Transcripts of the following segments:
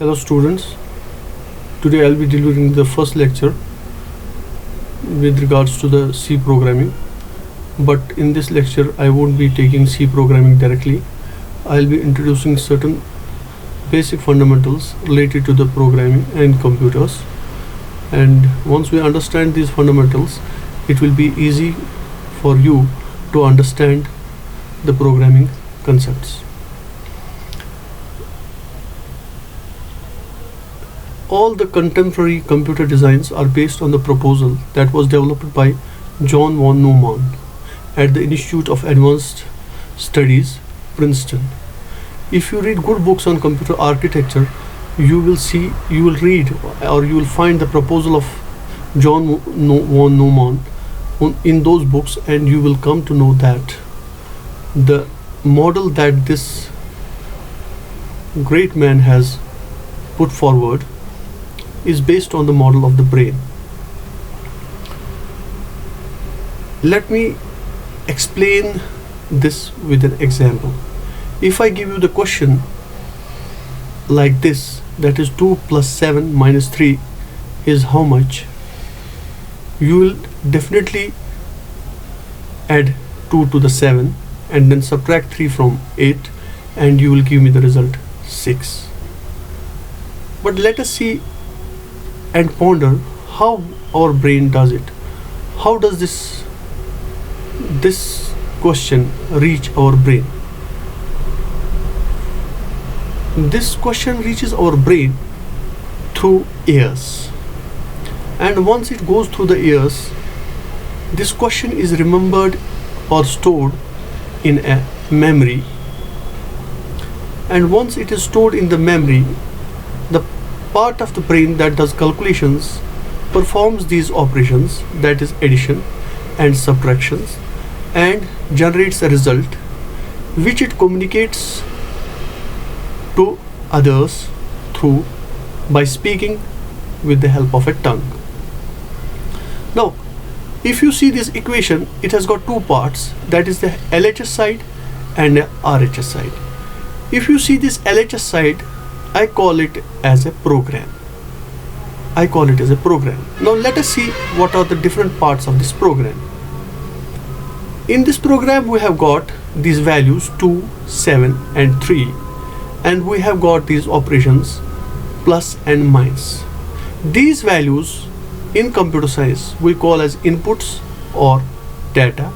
Hello students, today I'll be delivering the first lecture with regards to the C programming, but in this lecture I won't be taking C programming directly. I'll be introducing certain basic fundamentals related to the programming and computers, and once we understand these fundamentals it will be easy for you to understand the programming concepts. All the contemporary computer designs are based on the proposal that was developed by John von Neumann at the Institute of Advanced Studies, Princeton. If you read good books on computer architecture, you will read or you will find the proposal of John von Neumann in those books, and you will come to know that the model that this great man has put forward is based on the model of the brain. Let me explain this with an example. If I give you the question like this, that is 2 plus 7 minus 3 is how much, you will definitely add 2 to the 7 and then subtract 3 from 8, and you will give me the result 6. But let us see and ponder how our brain does it. How does this question reach our brain? This question reaches our brain through ears, and once it goes through the ears, this question is remembered or stored in a memory, and once it is stored in the memory, the part of the brain that does calculations performs these operations, that is addition and subtractions, and generates a result which it communicates to others through by speaking with the help of a tongue. Now, if you see this equation, it has got two parts, that is the LHS side and the RHS side. If you see this LHS side, I call it as a program. Now let us see what are the different parts of this program. In this program we have got these values 2, 7 and 3, and we have got these operations plus and minus. These values in computer science we call as inputs or data,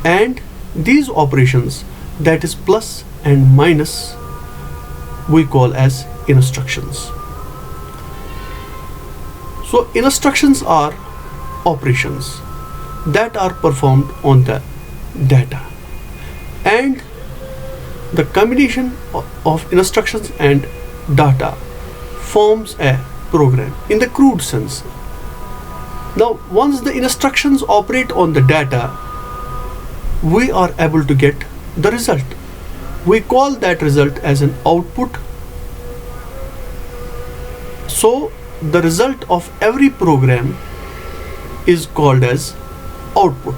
and these operations, that is plus and minus, we call as instructions. So instructions are operations that are performed on the data, and the combination of instructions and data forms a program in the crude sense. Now, once the instructions operate on the data, we are able to get the result. We call that result as an output. So the result of every program is called as output.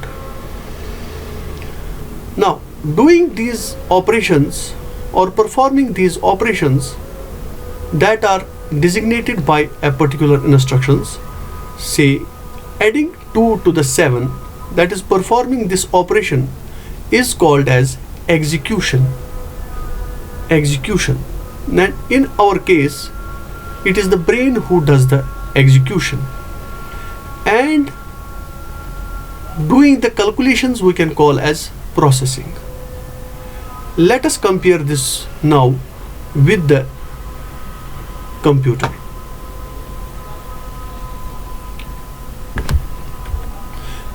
Now, doing these operations or performing these operations that are designated by a particular instructions, say adding 2 to the 7, that is performing this operation, is called as execution. Now, in our case, it is the brain who does the execution, and doing the calculations we can call as processing. Let us compare this now with the computer.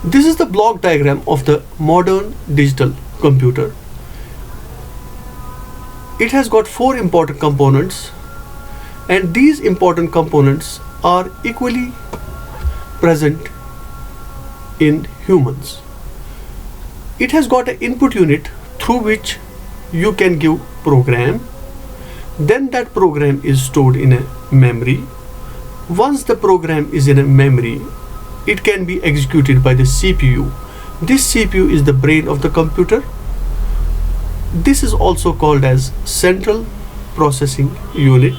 This is the block diagram of the modern digital computer. It has got 4 important components, and these important components are equally present in humans. It has got an input unit through which you can give program, then that program is stored in a memory. Once the program is in a memory, it can be executed by the CPU. This CPU is the brain of the computer. This is also called as central processing unit,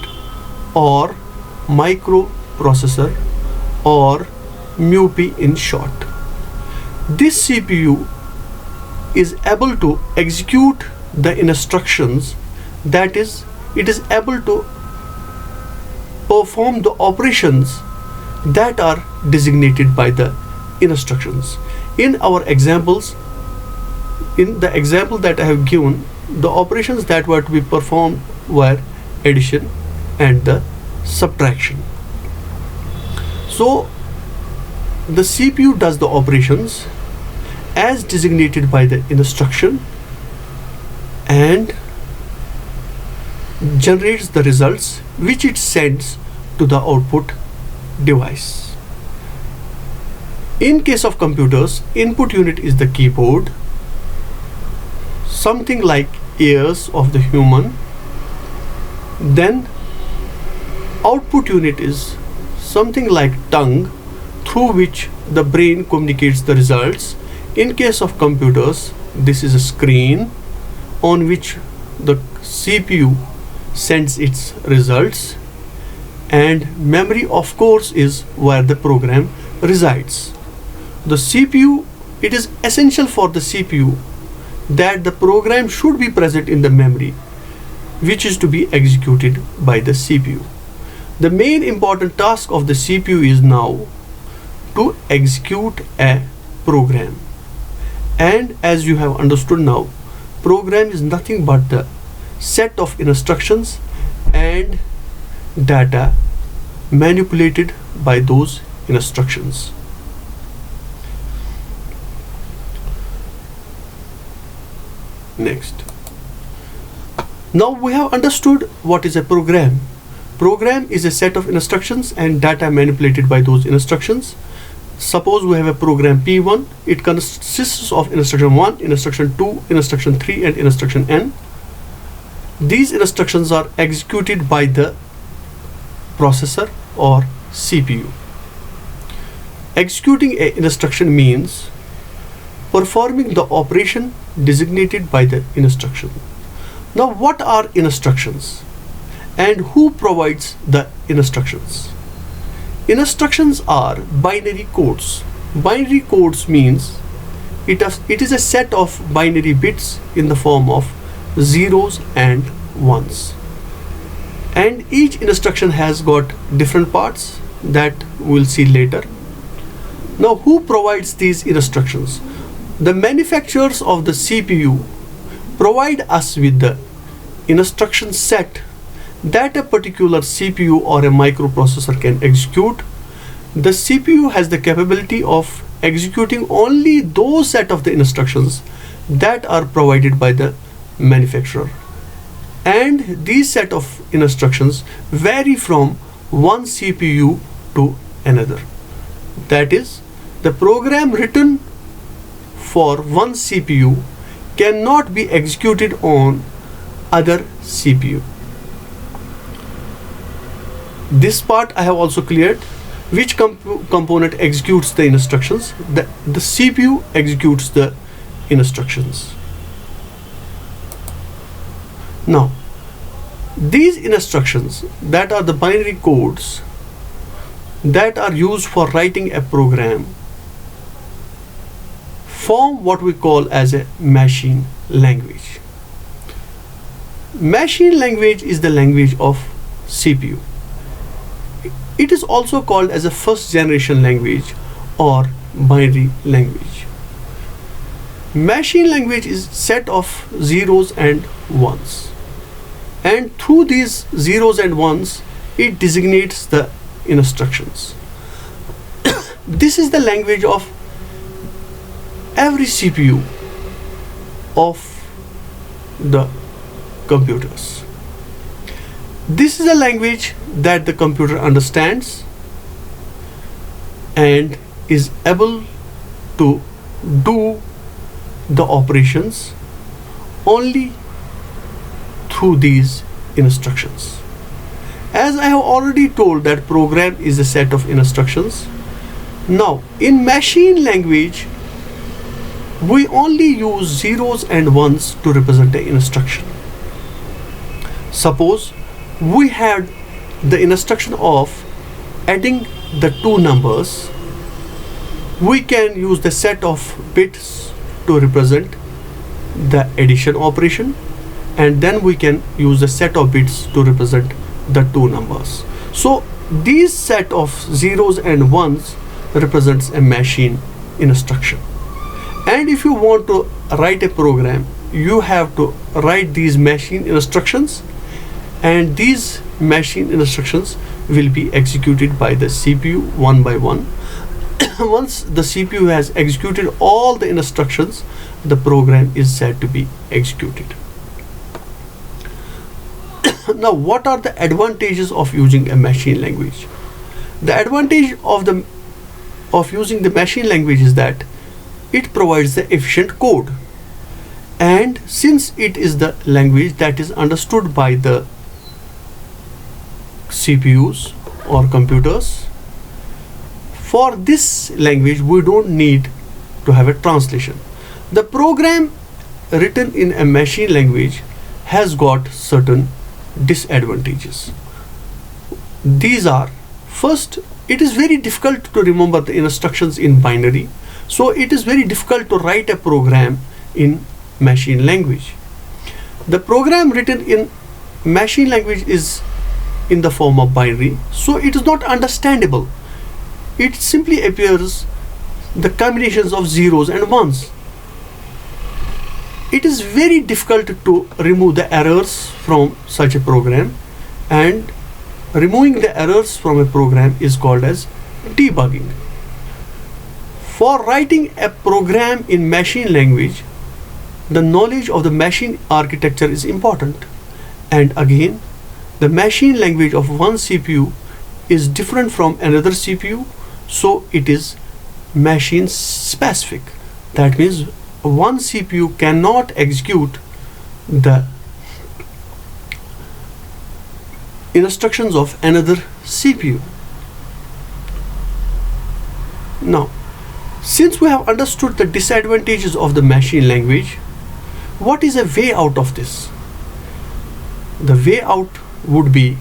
or microprocessor, or MUPI in short. This CPU is able to execute the instructions, that is, it is able to perform the operations that are designated by the instructions. In our examples, in the example that I have given, the operations that were to be performed were addition and the subtraction. So the CPU does the operations as designated by the instruction and generates the results which it sends to the output device. In case of computers, input unit is the keyboard, something like ears of the human. Then output unit is something like tongue, through which the brain communicates the results. In case of computers, this is a screen on which the CPU sends its results, and memory of course is where the program resides. The CPU, it is essential for the CPU that the program should be present in the memory, which is to be executed by the CPU. The main important task of the CPU is now to execute a program. And as you have understood now, program is nothing but the set of instructions and data manipulated by those instructions. Next. Now we have understood what is a program. Program is a set of instructions and data manipulated by those instructions. Suppose we have a program P1, it consists of instruction 1, instruction 2, instruction 3 and instruction N. These instructions are executed by the processor or CPU. Executing a instruction means performing the operation designated by the instruction. Now what are instructions and who provides the instructions? Instructions are binary codes. Binary codes means it is a set of binary bits in the form of zeros and ones. And each instruction has got different parts that we'll see later. Now who provides these instructions? The manufacturers of the CPU provide us with the instruction set that a particular CPU or a microprocessor can execute. The CPU has the capability of executing only those set of the instructions that are provided by the manufacturer. And these set of instructions vary from one CPU to another. That is, the program written for one CPU cannot be executed on other CPU. This part I have also cleared. Which component executes the instructions? The CPU executes the instructions. Now, these instructions that are the binary codes that are used for writing a program form what we call as a machine language. Machine language is the language of CPU. It is also called as a first generation language or binary language. Machine language is set of zeros and ones, and through these zeros and ones it designates the instructions. This is the language of every CPU of the computers. This is a language that the computer understands and is able to do the operations only through these instructions. As I have already told, that program is a set of instructions. Now in machine language we only use zeros and ones to represent the instruction. Suppose we had the instruction of adding the two numbers, we can use the set of bits to represent the addition operation, and then we can use the set of bits to represent the two numbers. So these set of zeros and ones represents a machine instruction. And if you want to write a program, you have to write these machine instructions, and these machine instructions will be executed by the CPU one by one. Once the CPU has executed all the instructions, the program is said to be executed. Now, what are the advantages of using a machine language? The advantage of using the machine language is that it provides the efficient code, and since it is the language that is understood by the CPUs or computers, for this language we don't need to have a translation. The program written in a machine language has got certain disadvantages. These are: first, it is very difficult to remember the instructions in binary, so it is very difficult to write a program in machine language. The program written in machine language is in the form of binary, so it is not understandable. It simply appears the combinations of zeros and ones. It is very difficult to remove the errors from such a program, and removing the errors from a program is called as debugging. For writing a program in machine language, the knowledge of the machine architecture is important, and again, the machine language of one CPU is different from another CPU, so it is machine specific. That means one CPU cannot execute the instructions of another CPU. Now, since we have understood the disadvantages of the machine language, what is a way out of this? The way out would be,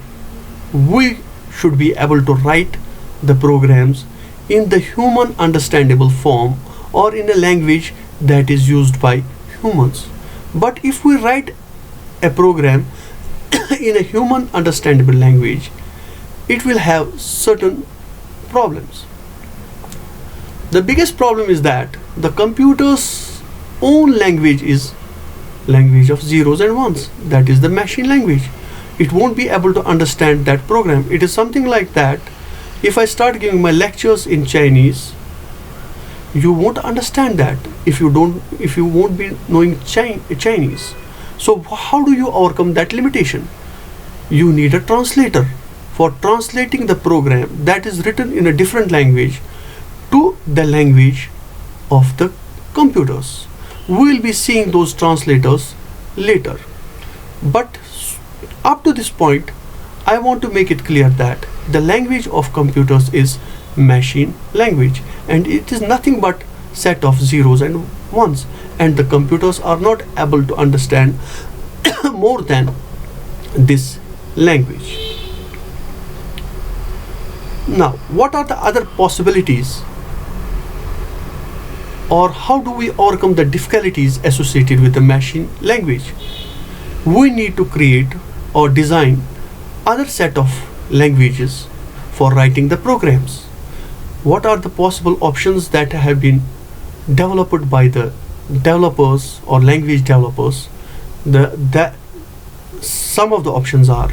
we should be able to write the programs in the human understandable form or in a language that is used by humans. But if we write a program in a human understandable language, it will have certain problems. The biggest problem is that the computer's own language is language of zeros and ones, that is the machine language. It won't be able to understand that program. It is something like that if I start giving my lectures in Chinese, you won't understand that if you won't be knowing Chinese. So how do you overcome that limitation? You need a translator for translating the program that is written in a different language to the language of the computers. We will be seeing those translators later. But up to this point, I want to make it clear that the language of computers is machine language, and it is nothing but set of zeros and ones, and the computers are not able to understand more than this language. Now, what are the other possibilities, or how do we overcome the difficulties associated with the machine language? We need to create or design other set of languages for writing the programs. What are the possible options that have been developed by the developers or language developers? Some of the options are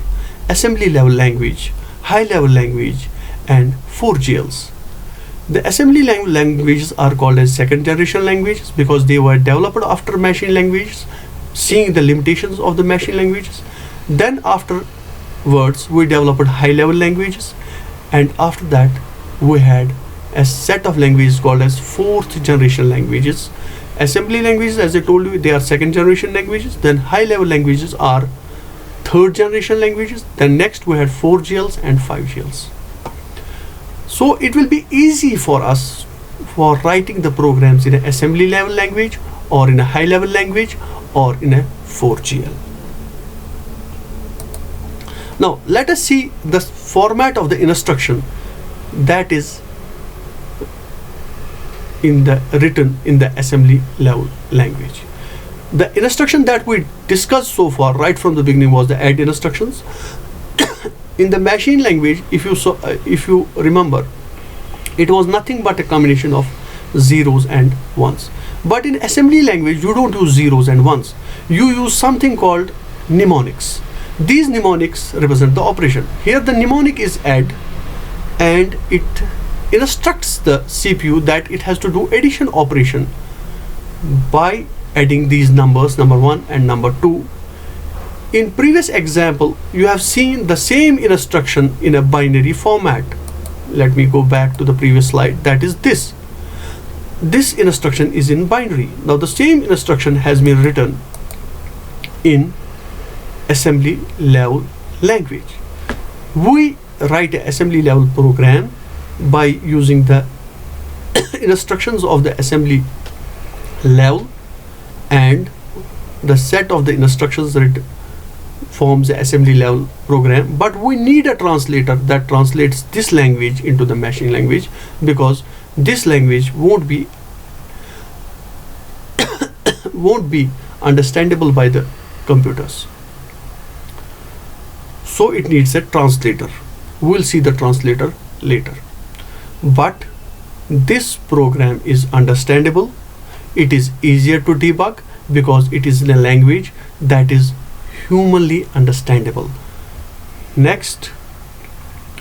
assembly level language, high level language, and 4GLs. The assembly level languages are called as second generation languages because they were developed after machine languages, seeing the limitations of the machine languages. Then afterwards we developed high level languages, and after that we had a set of languages called as fourth generation languages. Assembly languages, as I told you, they are second generation languages. Then high level languages are third generation languages. Then next we had 4GLs and 5GLs. So it will be easy for us for writing the programs in an assembly level language or in a high level language or in a 4GL. Now let us see the format of the instruction that is in the written in the assembly level language. The instruction that we discussed so far right from the beginning was the add instructions. In the machine language, if you remember, it was nothing but a combination of zeros and ones. But in assembly language, you don't use zeros and ones. You use something called mnemonics. These mnemonics represent the operation. Here the mnemonic is add, and it instructs the CPU that it has to do addition operation by adding these numbers, number 1 and number 2. In previous example, you have seen the same instruction in a binary format. Let me go back to the previous slide. That is this. This instruction is in binary. Now the same instruction has been written in assembly level language. We write an assembly level program by using the instructions of the assembly level, and the set of the instructions that forms the assembly level program. But we need a translator that translates this language into the machine language, because this language won't be understandable by the computers. So it needs a translator. We'll see the translator later. But this program is understandable. It is easier to debug because it is in a language that is humanly understandable. Next,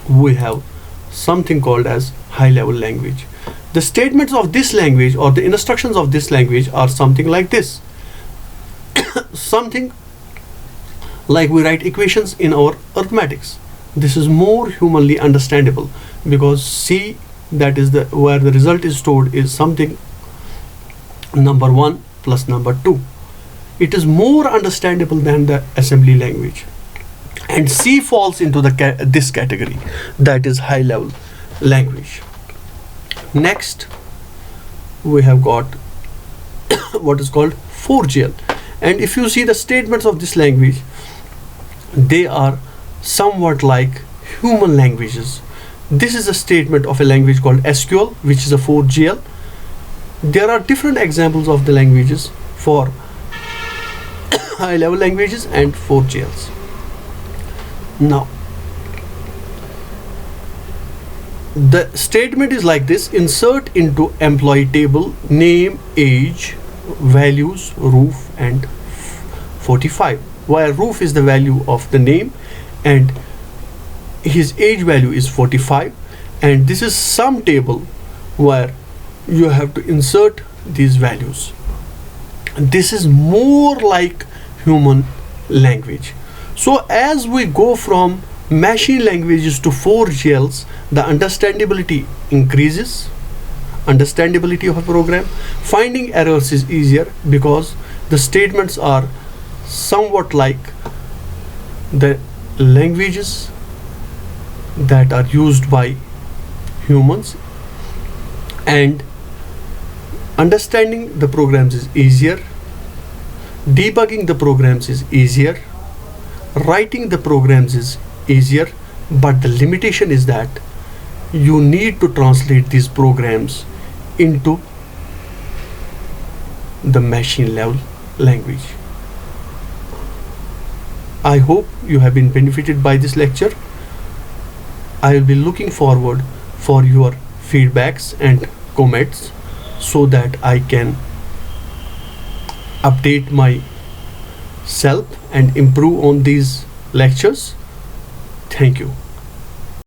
we have something called as high level language. The statements of this language or the instructions of this language are something like this. Something like we write equations in our arithmetics. This is more humanly understandable because C, that is the where the result is stored, is something number 1 plus number 2. It is more understandable than the assembly language, and C falls into this category, that is high level language. Next, we have got what is called 4GL, and if you see the statements of this language, they are somewhat like human languages. This is a statement of a language called SQL, which is a 4GL. There are different examples of the languages for high level languages and 4GLs. Now the statement is like this: insert into employee table name, age, values, roof and 45, where roof is the value of the name and his age value is 45, and this is sum table where you have to insert these values. This is more like human language. So as we go from machine languages to 4GLs, the understandability increases, understandability of a program. Finding errors is easier because the statements are somewhat like the languages that are used by humans, and understanding the programs is easier, debugging the programs is easier, writing the programs is easier, but the limitation is that you need to translate these programs into the machine level language. I hope you have been benefited by this lecture. I will be looking forward for your feedbacks and comments so that I can update myself and improve on these lectures. Thank you.